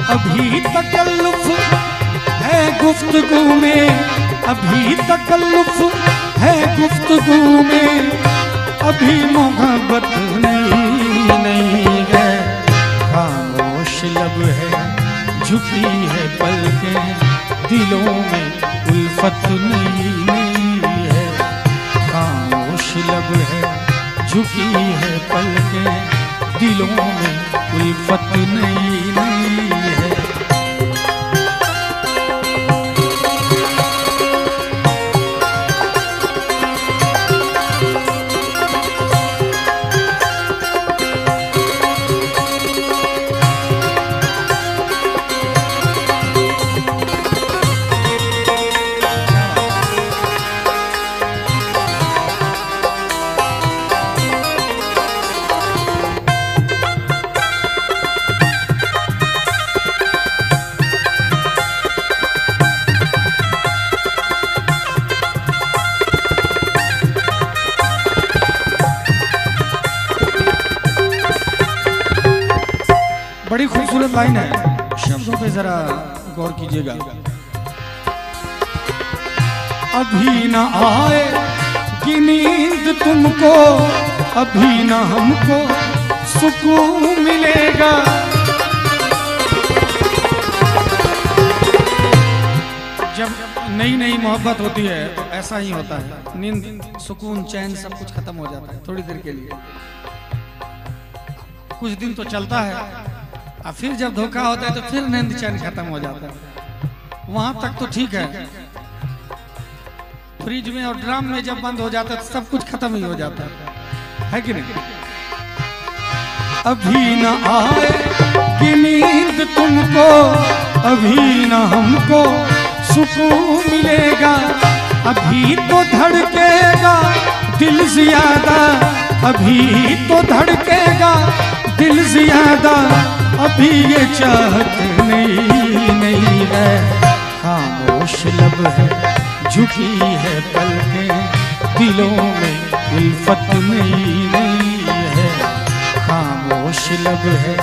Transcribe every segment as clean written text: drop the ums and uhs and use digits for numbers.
अभी तकल्लुफ है गुफ्तगू में, अभी तकल्लुफ है गुफ्तगू में, अभी मोहब्बत नहीं है। खामोश लब है झुकी है पलकें, दिलों में उल्फत नहीं है। खामोश लब है झुकी है पलकें, दिलों में उल्फत नहीं है। बड़ी खूबसूरत लाइन है, शब्दों पे जरा गौर कीजिएगा। अभी न आए कि नींद तुमको, अभी न हमको सुकून मिलेगा। जब नई नई मोहब्बत होती है तो ऐसा ही होता है, नींद सुकून चैन सब कुछ खत्म हो जाता है थोड़ी देर के लिए। कुछ दिन तो चलता है और फिर जब धोखा होता है तो फिर नींद चैन खत्म हो जाता है। वहां तक तो ठीक है, फ्रिज में और ड्रम में जब बंद हो जाता है तो सब कुछ खत्म ही हो जाता है कि नहीं? अभी न आए कि नींद तुमको, अभी न हमको सुकून मिलेगा। अभी तो धड़केगा दिल ज्यादा, अभी तो धड़केगा दिल ज्यादा, अभी ये चाहत नहीं है। खामोश लब है झुकी है पलकें, दिलों में उल्फत नहीं है। खामोश लब है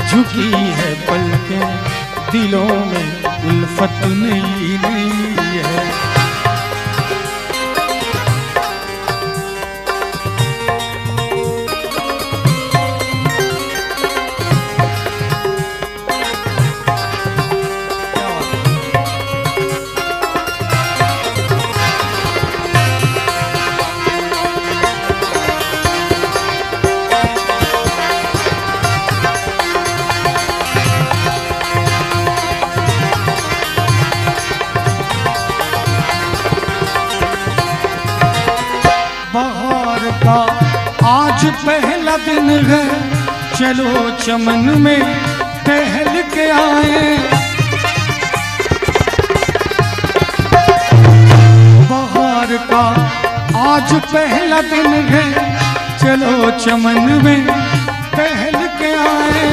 झुकी है पलकें, दिलों में उल्फत नहीं है। बहार का आज पहला दिन है, चलो चमन में टहल के आए। बहार का आज पहला दिन है, चलो चमन में टहल के आए।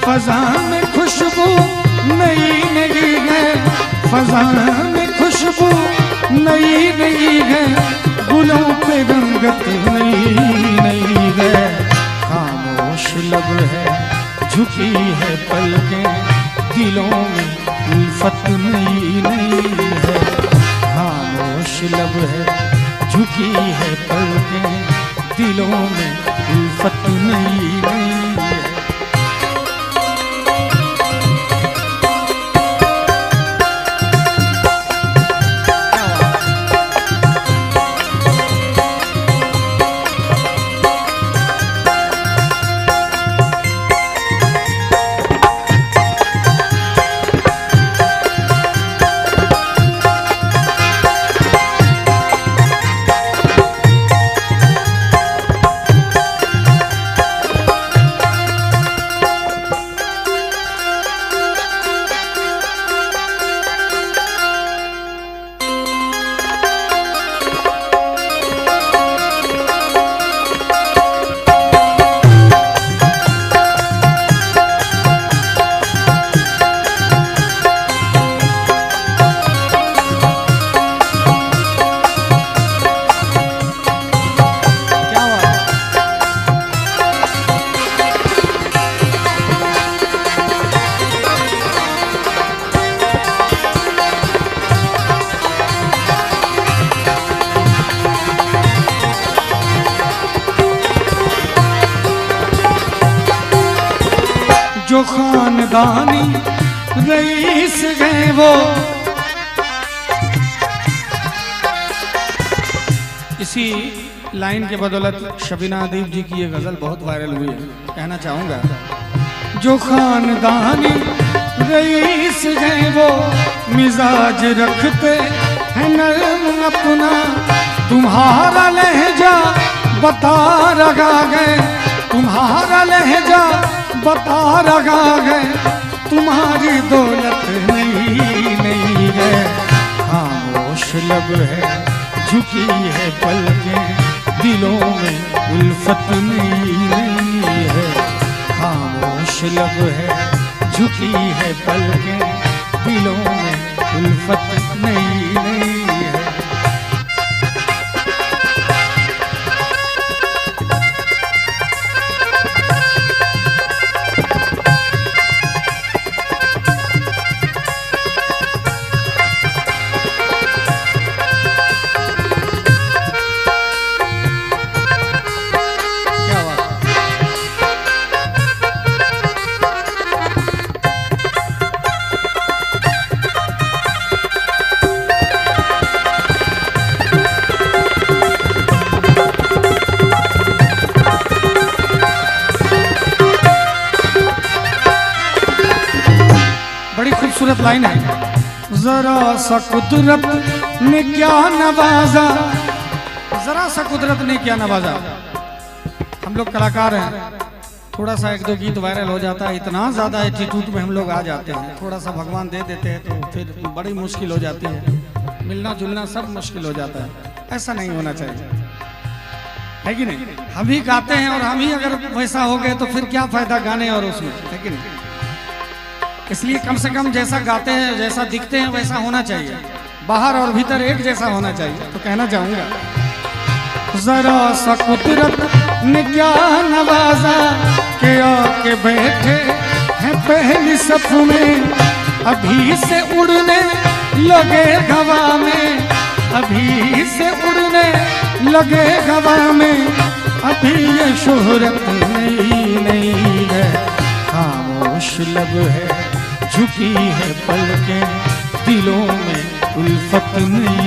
फजा में खुशबू नई नई है, फजा में खुशबू नई नई है, गुलों पे रंगत नहीं है। खामोश लब है झुकी है पलकें, दिलों में उल्फत नहीं है। खामोश लब है झुकी है पलकें, दिलों में उल्फत नहीं है। खानदानी रईस गए वो। इसी लाइन के बदौलत शबीना अदीब जी की ये गजल बहुत वायरल हुई है। कहना चाहूंगा, जो खानदानी रईस गए वो मिजाज रखते हैं नर्म अपना, तुम्हारा लहजा बता रहा गए, तुम्हारा लहजा बता रहा है, तुम्हारी दौलत नहीं है। खामोश लब है झुकी है पलकें, दिलों में उल्फत नहीं है। खामोश लब है झुकी है पलकें, दिलों में उल्फत नहीं है। बड़ी खूबसूरत लाइन है। जरा सा कुदरत ने क्या नवाजा, जरा सा कुदरत ने क्या नवाजा। हम लोग कलाकार हैं, थोड़ा सा एक दो गीत वायरल हो जाता है, इतना ज्यादा एटीट्यूड में हम लोग आ जाते हैं, थोड़ा सा भगवान दे देते हैं तो फिर बड़ी मुश्किल हो जाती है, मिलना जुलना सब मुश्किल हो जाता है। ऐसा नहीं होना चाहिए, है कि नहीं? हम ही गाते हैं और हम ही अगर वैसा हो गए तो फिर क्या फायदा गाने और उसमें, है कि नहीं? इसलिए कम से कम जैसा गाते हैं, जैसा दिखते हैं वैसा होना चाहिए, बाहर और भीतर एक जैसा होना चाहिए। तो कहना चाहूंगा, जरा सा कुदरत ने क्या नवाजा के आके बैठे हैं पहली सफ में, अभी से उड़ने लगे हवा में, अभी से उड़ने लगे हवा में, अभी ये शोहरत नहीं है। खामोश लब है झुकी है पलकें, दिलों में उल्फत नहीं